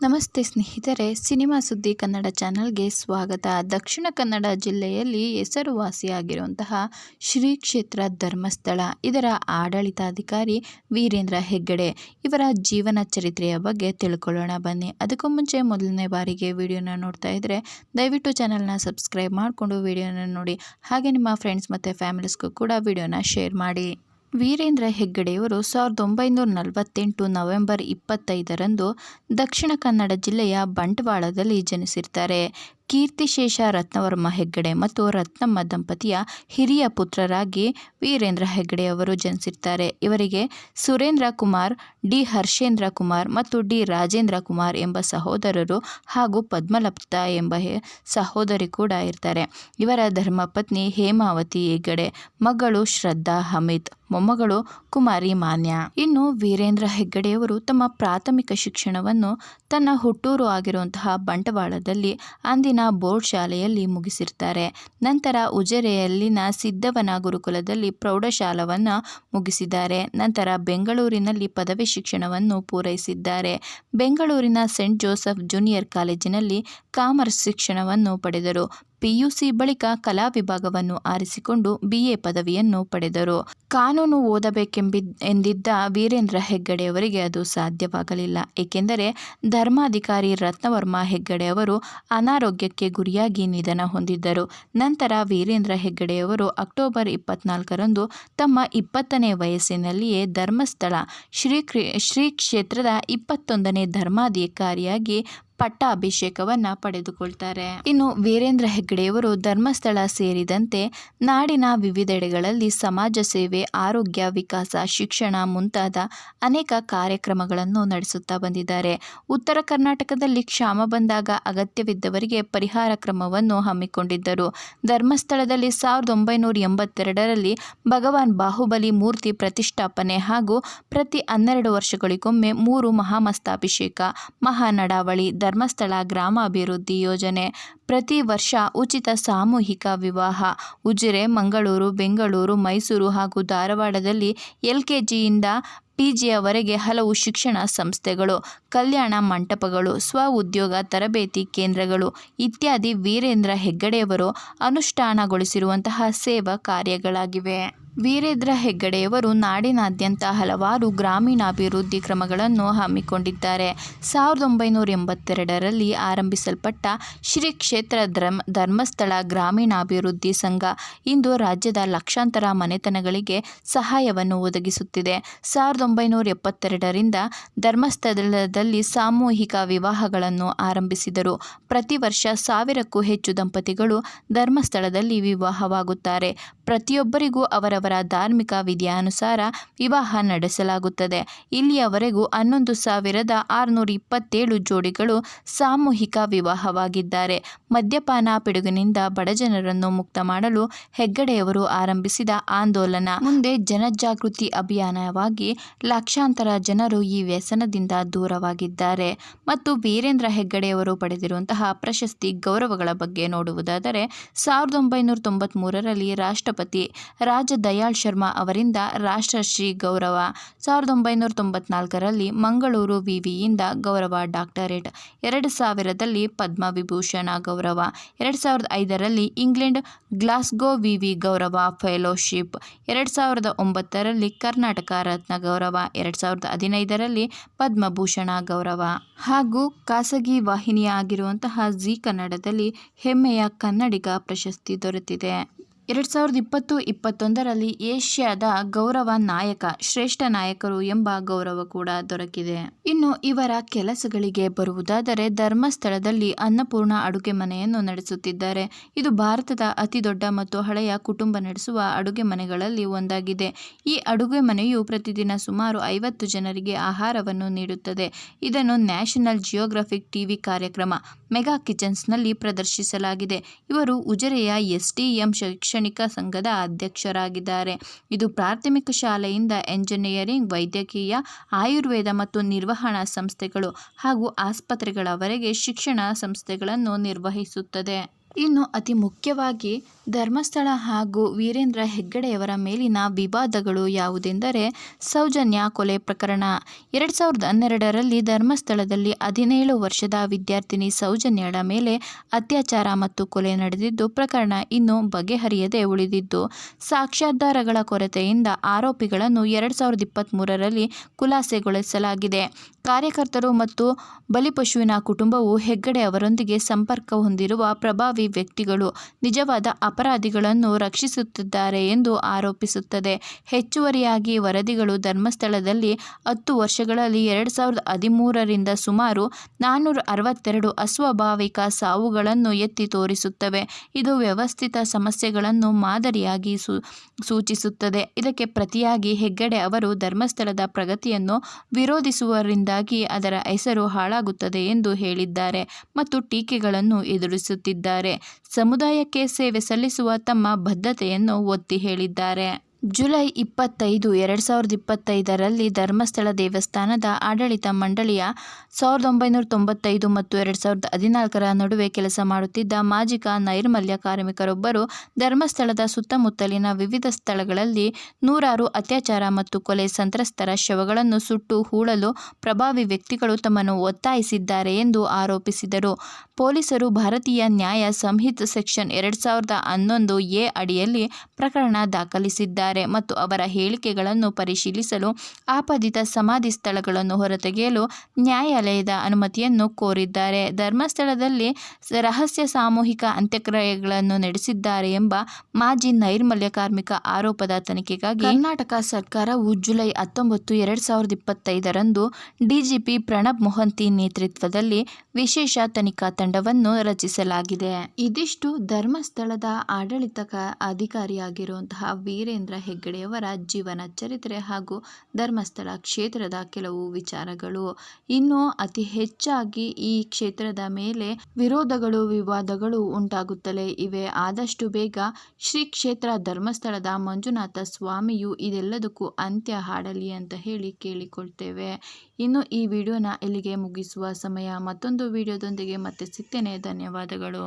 ನಮಸ್ತೆ ಸ್ನೇಹಿತರೆ, ಸಿನಿಮಾ ಸುದ್ದಿ ಕನ್ನಡ ಚಾನಲ್ಗೆ ಸ್ವಾಗತ. ದಕ್ಷಿಣ ಕನ್ನಡ ಜಿಲ್ಲೆಯಲ್ಲಿ ಹೆಸರುವಾಸಿಯಾಗಿರುವಂತಹ ಶ್ರೀ ಕ್ಷೇತ್ರ ಧರ್ಮಸ್ಥಳ, ಇದರ ಆಡಳಿತಾಧಿಕಾರಿ ವೀರೇಂದ್ರ ಹೆಗ್ಗಡೆ. ಇವರ ಜೀವನ ಚರಿತ್ರೆಯ ಬಗ್ಗೆ ತಿಳ್ಕೊಳ್ಳೋಣ ಬನ್ನಿ. ಅದಕ್ಕೂ ಮುಂಚೆ ಮೊದಲನೇ ಬಾರಿಗೆ ವಿಡಿಯೋನ ನೋಡ್ತಾ ಇದ್ದರೆ ದಯವಿಟ್ಟು ಚಾನಲ್ನ ಸಬ್ಸ್ಕ್ರೈಬ್ ಮಾಡಿಕೊಂಡು ವಿಡಿಯೋನ ನೋಡಿ. ಹಾಗೆ ನಿಮ್ಮ ಫ್ರೆಂಡ್ಸ್ ಮತ್ತು ಫ್ಯಾಮಿಲೀಸ್ಗೂ ಕೂಡ ವಿಡಿಯೋನ ಶೇರ್ ಮಾಡಿ. ವೀರೇಂದ್ರ ಹೆಗ್ಗಡೆಯವರು 1948 ನವೆಂಬರ್ 25ರಂದು ದಕ್ಷಿಣ ಕನ್ನಡ ಜಿಲ್ಲೆಯ ಬಂಟ್ವಾಳದಲ್ಲಿ ಜನಿಸಿರ್ತಾರೆ. ಕೀರ್ತಿಶೇಷ ರತ್ನವರ್ಮ ಹೆಗ್ಗಡೆ ಮತ್ತು ರತ್ನಮ್ಮ ದಂಪತಿಯ ಹಿರಿಯ ಪುತ್ರರಾಗಿ ವೀರೇಂದ್ರ ಹೆಗ್ಗಡೆಯವರು ಜನಿಸಿರ್ತಾರೆ. ಇವರಿಗೆ ಸುರೇಂದ್ರ ಕುಮಾರ್, ಡಿ ಹರ್ಷೇಂದ್ರ ಕುಮಾರ್ ಮತ್ತು ಡಿ ರಾಜೇಂದ್ರ ಕುಮಾರ್ ಎಂಬ ಸಹೋದರರು ಹಾಗೂ ಪದ್ಮಲತಾ ಎಂಬ ಸಹೋದರಿ ಕೂಡ ಇರ್ತಾರೆ. ಇವರ ಧರ್ಮಪತ್ನಿ ಹೇಮಾವತಿ ಹೆಗ್ಗಡೆ, ಮಗಳು ಶ್ರದ್ಧಾ ಹಮಿತ್, ಮೊಮ್ಮಗಳು ಕುಮಾರಿ ಮಾನ್ಯ. ಇನ್ನು ವೀರೇಂದ್ರ ಹೆಗ್ಗಡೆಯವರು ತಮ್ಮ ಪ್ರಾಥಮಿಕ ಶಿಕ್ಷಣವನ್ನು ತನ್ನ ಹುಟ್ಟೂರು ಆಗಿರುವಂತಹ ಬಂಟ್ವಾಳದಲ್ಲಿ ಅಂದಿನ ಬೋರ್ಡ್ ಶಾಲೆಯಲ್ಲಿ ಮುಗಿಸಿರ್ತಾರೆ. ನಂತರ ಉಜಿರೆಯಲ್ಲಿನ ಸಿದ್ದವನ ಗುರುಕುಲದಲ್ಲಿ ಪ್ರೌಢಶಾಲವನ್ನು ಮುಗಿಸಿದ್ದಾರೆ. ನಂತರ ಬೆಂಗಳೂರಿನಲ್ಲಿ ಪದವಿ ಶಿಕ್ಷಣವನ್ನು ಪೂರೈಸಿದ್ದಾರೆ. ಬೆಂಗಳೂರಿನ ಸೆಂಟ್ ಜೋಸೆಫ್ ಜೂನಿಯರ್ ಕಾಲೇಜಿನಲ್ಲಿ ಕಾಮರ್ಸ್ ಶಿಕ್ಷಣವನ್ನು ಪಡೆದರು. PUC ಬಳಿಕ ಕಲಾ ವಿಭಾಗವನ್ನು ಆರಿಸಿಕೊಂಡು BA ಪದವಿಯನ್ನು ಪಡೆದರು. ಕಾನೂನು ಓದಬೇಕೆಂದಿದ್ದ ವೀರೇಂದ್ರ ಹೆಗ್ಗಡೆಯವರಿಗೆ ಅದು ಸಾಧ್ಯವಾಗಲಿಲ್ಲ. ಏಕೆಂದರೆ ಧರ್ಮಾಧಿಕಾರಿ ರತ್ನವರ್ಮ ಹೆಗ್ಗಡೆ ಅವರು ಅನಾರೋಗ್ಯಕ್ಕೆ ಗುರಿಯಾಗಿ ನಿಧನ ಹೊಂದಿದ್ದರು. ನಂತರ ವೀರೇಂದ್ರ ಹೆಗ್ಗಡೆಯವರು ಅಕ್ಟೋಬರ್ 24ರಂದು ತಮ್ಮ 20ನೇ ವಯಸ್ಸಿನಲ್ಲಿಯೇ ಧರ್ಮಸ್ಥಳ ಶ್ರೀ ಕ್ಷೇತ್ರದ 21ನೇ ಧರ್ಮಾಧಿಕಾರಿಯಾಗಿ ಪಟ್ಟಾಭಿಷೇಕವನ್ನು ಪಡೆದುಕೊಳ್ತಾರೆ. ಇನ್ನು ವೀರೇಂದ್ರ ಹೆಗ್ಗಡೆಯವರು ಧರ್ಮಸ್ಥಳ ಸೇರಿದಂತೆ ನಾಡಿನ ವಿವಿಧೆಡೆಗಳಲ್ಲಿ ಸಮಾಜ ಸೇವೆ, ಆರೋಗ್ಯ, ವಿಕಾಸ, ಶಿಕ್ಷಣ ಮುಂತಾದ ಅನೇಕ ಕಾರ್ಯಕ್ರಮಗಳನ್ನು ನಡೆಸುತ್ತಾ ಬಂದಿದ್ದಾರೆ. ಉತ್ತರ ಕರ್ನಾಟಕದಲ್ಲಿ ಕ್ಷಾಮ ಬಂದಾಗ ಅಗತ್ಯವಿದ್ದವರಿಗೆ ಪರಿಹಾರ ಕ್ರಮವನ್ನು ಹಮ್ಮಿಕೊಂಡಿದ್ದರು. ಧರ್ಮಸ್ಥಳದಲ್ಲಿ 1982ರಲ್ಲಿ ಭಗವಾನ್ ಬಾಹುಬಲಿ ಮೂರ್ತಿ ಪ್ರತಿಷ್ಠಾಪನೆ ಹಾಗೂ ಪ್ರತಿ 12 ವರ್ಷಗಳಿಗೊಮ್ಮೆ 3 ಮಹಾಮಸ್ತಾಭಿಷೇಕ, ಮಹಾನಡಾವಳಿ, ಧರ್ಮಸ್ಥಳ ಗ್ರಾಮಾಭಿವೃದ್ಧಿ ಯೋಜನೆ, ಪ್ರತಿ ವರ್ಷ ಉಚಿತ ಸಾಮೂಹಿಕ ವಿವಾಹ, ಉಜಿರೆ, ಮಂಗಳೂರು, ಬೆಂಗಳೂರು, ಮೈಸೂರು ಹಾಗೂ ಧಾರವಾಡದಲ್ಲಿ LKGಯಿಂದ PGಯವರೆಗೆ ಹಲವು ಶಿಕ್ಷಣ ಸಂಸ್ಥೆಗಳು, ಕಲ್ಯಾಣ ಮಂಟಪಗಳು, ಸ್ವ-ಉದ್ಯೋಗ ತರಬೇತಿ ಕೇಂದ್ರಗಳು ಇತ್ಯಾದಿ ವೀರೇಂದ್ರ ಹೆಗ್ಗಡೆಯವರು ಅನುಷ್ಠಾನಗೊಳಿಸಿರುವಂತಹ ಸೇವಾ ಕಾರ್ಯಗಳಾಗಿವೆ. ವೀರೇಂದ್ರ ಹೆಗ್ಗಡೆಯವರು ನಾಡಿನಾದ್ಯಂತ ಹಲವಾರು ಗ್ರಾಮೀಣಾಭಿವೃದ್ಧಿ ಕ್ರಮಗಳನ್ನು ಹಮ್ಮಿಕೊಂಡಿದ್ದಾರೆ. 1982ರಲ್ಲಿ ಆರಂಭಿಸಲ್ಪಟ್ಟ ಶ್ರೀ ಕ್ಷೇತ್ರ ಧರ್ಮಸ್ಥಳ ಗ್ರಾಮೀಣಾಭಿವೃದ್ಧಿ ಸಂಘ ಇಂದು ರಾಜ್ಯದ ಲಕ್ಷಾಂತರ ಮನೆತನಗಳಿಗೆ ಸಹಾಯವನ್ನು ಒದಗಿಸುತ್ತಿದೆ. 1972ರಿಂದ ಧರ್ಮಸ್ಥಳದಲ್ಲಿ ಸಾಮೂಹಿಕ ವಿವಾಹಗಳನ್ನು ಆರಂಭಿಸಿದರು. ಪ್ರತಿ ವರ್ಷ 1000ಕ್ಕೂ ಹೆಚ್ಚು ದಂಪತಿಗಳು ಧರ್ಮಸ್ಥಳದಲ್ಲಿ ವಿವಾಹವಾಗುತ್ತಾರೆ. ಪ್ರತಿಯೊಬ್ಬರಿಗೂ ಅವರವರ ಧಾರ್ಮಿಕ ವಿಧಿಯಾನುಸಾರ ವಿವಾಹ ನಡೆಸಲಾಗುತ್ತದೆ. ಇಲ್ಲಿಯವರೆಗೂ 11,627 ಜೋಡಿಗಳು ಸಾಮೂಹಿಕ ವಿವಾಹವಾಗಿದ್ದಾರೆ. ಮದ್ಯಪಾನ ಪಿಡುಗಿನಿಂದ ಬಡಜನರನ್ನು ಮುಕ್ತ ಮಾಡಲು ಹೆಗ್ಗಡೆಯವರು ಆರಂಭಿಸಿದ ಆಂದೋಲನ ಮುಂದೆ ಜನಜಾಗೃತಿ ಅಭಿಯಾನವಾಗಿ ಲಕ್ಷಾಂತರ ಜನರು ಈ ವ್ಯಸನದಿಂದ ದೂರವಾಗಿದ್ದಾರೆ. ಮತ್ತು ವೀರೇಂದ್ರ ಹೆಗ್ಗಡೆಯವರು ಪಡೆದಿರುವಂತಹ ಪ್ರಶಸ್ತಿ ಗೌರವಗಳ ಬಗ್ಗೆ ನೋಡುವುದಾದರೆ 1993ರಲ್ಲಿ ರಾಷ್ಟ್ರಪತಿ ರಾಜ ದಯಾಳ್ ಶರ್ಮಾ ಅವರಿಂದ ರಾಷ್ಟ್ರಶ್ರೀ ಗೌರವ, 1994ರಲ್ಲಿ ಮಂಗಳೂರು ವಿವಿಯಿಂದ ಗೌರವ ಡಾಕ್ಟರೇಟ್, 2000ರಲ್ಲಿ ಪದ್ಮವಿಭೂಷಣ ಗೌರವ, 2005ರಲ್ಲಿ ಇಂಗ್ಲೆಂಡ್ ಗ್ಲಾಸ್ಗೋ ವಿವಿ ಗೌರವ ಫೆಲೋಶಿಪ್, 2009ರಲ್ಲಿ ಕರ್ನಾಟಕ ರತ್ನ ಗೌರವ, 2015ರಲ್ಲಿ ಪದ್ಮಭೂಷಣ ಗೌರವ ಹಾಗೂ ಖಾಸಗಿ ವಾಹಿನಿಯ ಆಗಿರುವಂತಹ ಜೀ ಕನ್ನಡದಲ್ಲಿ ಹೆಮ್ಮೆಯ ಕನ್ನಡಿಗ ಪ್ರಶಸ್ತಿ ದೊರೆತಿದೆ. 2020-21ರಲ್ಲಿ ಏಷ್ಯಾದ ಗೌರವ ನಾಯಕ, ಶ್ರೇಷ್ಠ ನಾಯಕರು ಎಂಬ ಗೌರವ ಕೂಡ ದೊರಕಿದೆ. ಇನ್ನು ಇವರ ಕೆಲಸಗಳಿಗೆ ಬರುವುದಾದರೆ ಧರ್ಮಸ್ಥಳದಲ್ಲಿ ಅನ್ನಪೂರ್ಣ ಅಡುಗೆ ಮನೆಯನ್ನು ನಡೆಸುತ್ತಿದ್ದಾರೆ. ಇದು ಭಾರತದ ಅತಿದೊಡ್ಡ ಮತ್ತು ಹಳೆಯ ಕುಟುಂಬ ನಡೆಸುವ ಅಡುಗೆ ಮನೆಗಳಲ್ಲಿ ಒಂದಾಗಿದೆ. ಈ ಅಡುಗೆ ಮನೆಯು ಪ್ರತಿದಿನ ಸುಮಾರು 50 ಜನರಿಗೆ ಆಹಾರವನ್ನು ನೀಡುತ್ತದೆ. ಇದನ್ನು ನ್ಯಾಷನಲ್ ಜಿಯೋಗ್ರಫಿಕ್ TV ಕಾರ್ಯಕ್ರಮ ಮೆಗಾ ಕಿಚನ್ಸ್ನಲ್ಲಿ ಪ್ರದರ್ಶಿಸಲಾಗಿದೆ. ಇವರು ಉಜಿರೆಯ STM ಶೈಕ್ಷಣಿಕ ಸಂಘದ ಅಧ್ಯಕ್ಷರಾಗಿದ್ದಾರೆ. ಇದು ಪ್ರಾಥಮಿಕ ಶಾಲೆಯಿಂದ ಎಂಜಿನಿಯರಿಂಗ್, ವೈದ್ಯಕೀಯ, ಆಯುರ್ವೇದ ಮತ್ತು ನಿರ್ವಹಣಾ ಸಂಸ್ಥೆಗಳು ಹಾಗೂ ಆಸ್ಪತ್ರೆಗಳವರೆಗೆ ಶಿಕ್ಷಣ ಸಂಸ್ಥೆಗಳನ್ನು ನಿರ್ವಹಿಸುತ್ತದೆ. ಇನ್ನು ಅತಿ ಮುಖ್ಯವಾಗಿ ಧರ್ಮಸ್ಥಳ ಹಾಗೂ ವೀರೇಂದ್ರ ಹೆಗ್ಗಡೆಯವರ ಮೇಲಿನ ವಿವಾದಗಳು ಯಾವುದೆಂದರೆ ಸೌಜನ್ಯ ಕೊಲೆ ಪ್ರಕರಣ. 2012ರಲ್ಲಿ ಧರ್ಮಸ್ಥಳದಲ್ಲಿ 17 ವರ್ಷದ ವಿದ್ಯಾರ್ಥಿನಿ ಸೌಜನ್ಯಳ ಮೇಲೆ ಅತ್ಯಾಚಾರ ಮತ್ತು ಕೊಲೆ ನಡೆದಿದ್ದು ಪ್ರಕರಣ ಇನ್ನೂ ಬಗೆಹರಿಯದೆ ಉಳಿದಿದ್ದು, ಸಾಕ್ಷ್ಯಾಧಾರಗಳ ಕೊರತೆಯಿಂದ ಆರೋಪಿಗಳನ್ನು 2023ರಲ್ಲಿ ಖುಲಾಸೆಗೊಳಿಸಲಾಗಿದೆ. ಕಾರ್ಯಕರ್ತರು ಮತ್ತು ಬಲಿಪಶುವಿನ ಕುಟುಂಬವು ಹೆಗ್ಗಡೆ ಅವರೊಂದಿಗೆ ಸಂಪರ್ಕ ಹೊಂದಿರುವ ಪ್ರಭಾವಿ ವ್ಯಕ್ತಿಗಳು ನಿಜವಾದ ಅಪರಾಧಿಗಳನ್ನು ರಕ್ಷಿಸುತ್ತಿದ್ದಾರೆ ಎಂದು ಆರೋಪಿಸುತ್ತದೆ. ಹೆಚ್ಚುವರಿಯಾಗಿ ವರದಿಗಳು ಧರ್ಮಸ್ಥಳದಲ್ಲಿ 10 ವರ್ಷಗಳಲ್ಲಿ 2013ರಿಂದ ಸುಮಾರು 462 ಅಸ್ವಾಭಾವಿಕ ಸಾವುಗಳನ್ನು ಎತ್ತಿ ತೋರಿಸುತ್ತವೆ. ಇದು ವ್ಯವಸ್ಥಿತ ಸಮಸ್ಯೆಗಳನ್ನು ಮಾದರಿಯಾಗಿ ಸೂಚಿಸುತ್ತದೆ. ಇದಕ್ಕೆ ಪ್ರತಿಯಾಗಿ ಹೆಗ್ಗಡೆ ಅವರು ಧರ್ಮಸ್ಥಳದ ಪ್ರಗತಿಯನ್ನು ವಿರೋಧಿಸುವವರಿಂದಾಗಿ ಅದರ ಹೆಸರು ಹಾಳಾಗುತ್ತದೆ ಎಂದು ಹೇಳಿದ್ದಾರೆ ಮತ್ತು ಟೀಕೆಗಳನ್ನು ಎದುರಿಸುತ್ತಿದ್ದಾರೆ. ಸಮುದಾಯಕ್ಕೆ ಸೇವೆ ಸಲ್ಲಿಸುವ ತಮ್ಮ ಬದ್ಧತೆಯನ್ನು ಒತ್ತಿ ಹೇಳಿದ್ದಾರೆ. ಜುಲೈ 25, 2025ರಲ್ಲಿ ಧರ್ಮಸ್ಥಳ ದೇವಸ್ಥಾನದ ಆಡಳಿತ ಮಂಡಳಿಯ 1995 ಮತ್ತು 2014ರ ನಡುವೆ ಕೆಲಸ ಮಾಡುತ್ತಿದ್ದ ಮಾಜಿಕ ನೈರ್ಮಲ್ಯ ಕಾರ್ಮಿಕರೊಬ್ಬರು ಧರ್ಮಸ್ಥಳದ ಸುತ್ತಮುತ್ತಲಿನ ವಿವಿಧ ಸ್ಥಳಗಳಲ್ಲಿ ನೂರಾರು ಅತ್ಯಾಚಾರ ಮತ್ತು ಕೊಲೆ ಸಂತ್ರಸ್ತರ ಶವಗಳನ್ನು ಸುಟ್ಟು ಹೂಳಲು ಪ್ರಭಾವಿ ವ್ಯಕ್ತಿಗಳು ತಮ್ಮನ್ನು ಒತ್ತಾಯಿಸಿದ್ದಾರೆ ಎಂದು ಆರೋಪಿಸಿದರು. ಪೊಲೀಸರು ಭಾರತೀಯ ನ್ಯಾಯ ಸಂಹಿತೆ ಸೆಕ್ಷನ್ 2011A ಅಡಿಯಲ್ಲಿ ಪ್ರಕರಣ ದಾಖಲಿಸಿದ್ದಾರೆ ಮತ್ತು ಅವರ ಹೇಳಿಕೆಗಳನ್ನು ಪರಿಶೀಲಿಸಲು ಆಪಾದಿತ ಸಮಾಧಿ ಸ್ಥಳಗಳನ್ನು ಹೊರತೆಗೆಯಲು ನ್ಯಾಯಾಲಯದ ಅನುಮತಿಯನ್ನು ಕೋರಿದ್ದಾರೆ. ಧರ್ಮಸ್ಥಳದಲ್ಲಿ ರಹಸ್ಯ ಸಾಮೂಹಿಕ ಅಂತ್ಯಕ್ರಿಯೆಗಳನ್ನು ನಡೆಸಿದ್ದಾರೆ ಎಂಬ ಮಾಜಿ ನೈರ್ಮಲ್ಯ ಕಾರ್ಮಿಕ ಆರೋಪದ ತನಿಖೆಗಾಗಿ ಕರ್ನಾಟಕ ಸರ್ಕಾರವು ಜುಲೈ 19, 2025ರಂದು ಡಿಜಿಪಿ ಪ್ರಣಬ್ ಮೊಹಂತಿ ನೇತೃತ್ವದಲ್ಲಿ ವಿಶೇಷ ತನಿಖಾ ತಂಡವನ್ನು ರಚಿಸಲಾಗಿದೆ. ಇದಿಷ್ಟು ಧರ್ಮಸ್ಥಳದ ಆಡಳಿತ ಅಧಿಕಾರಿಯಾಗಿರುವಂತಹ ವೀರೇಂದ್ರ ಹೆಗ್ಗಡೆಯವರ ಜೀವನ ಚರಿತ್ರೆ ಹಾಗೂ ಧರ್ಮಸ್ಥಳ ಕ್ಷೇತ್ರದ ಕೆಲವು ವಿಚಾರಗಳು. ಇನ್ನು ಅತಿ ಹೆಚ್ಚಾಗಿ ಈ ಕ್ಷೇತ್ರದ ಮೇಲೆ ವಿರೋಧಗಳು, ವಿವಾದಗಳು ಉಂಟಾಗುತ್ತಲೇ ಇವೆ. ಆದಷ್ಟು ಬೇಗ ಶ್ರೀ ಕ್ಷೇತ್ರ ಧರ್ಮಸ್ಥಳದ ಮಂಜುನಾಥ ಸ್ವಾಮಿಯು ಇದೆಲ್ಲದಕ್ಕೂ ಅಂತ್ಯ ಹಾಡಲಿ ಅಂತ ಹೇಳಿ ಕೇಳಿಕೊಳ್ತೇವೆ. ಇನ್ನು ಈ ವಿಡಿಯೋನ ಇಲ್ಲಿಗೆ ಮುಗಿಸುವ ಸಮಯ. ಮತ್ತೊಂದು ವಿಡಿಯೋದೊಂದಿಗೆ ಮತ್ತೆ ಸಿಗ್ತೇನೆ. ಧನ್ಯವಾದಗಳು.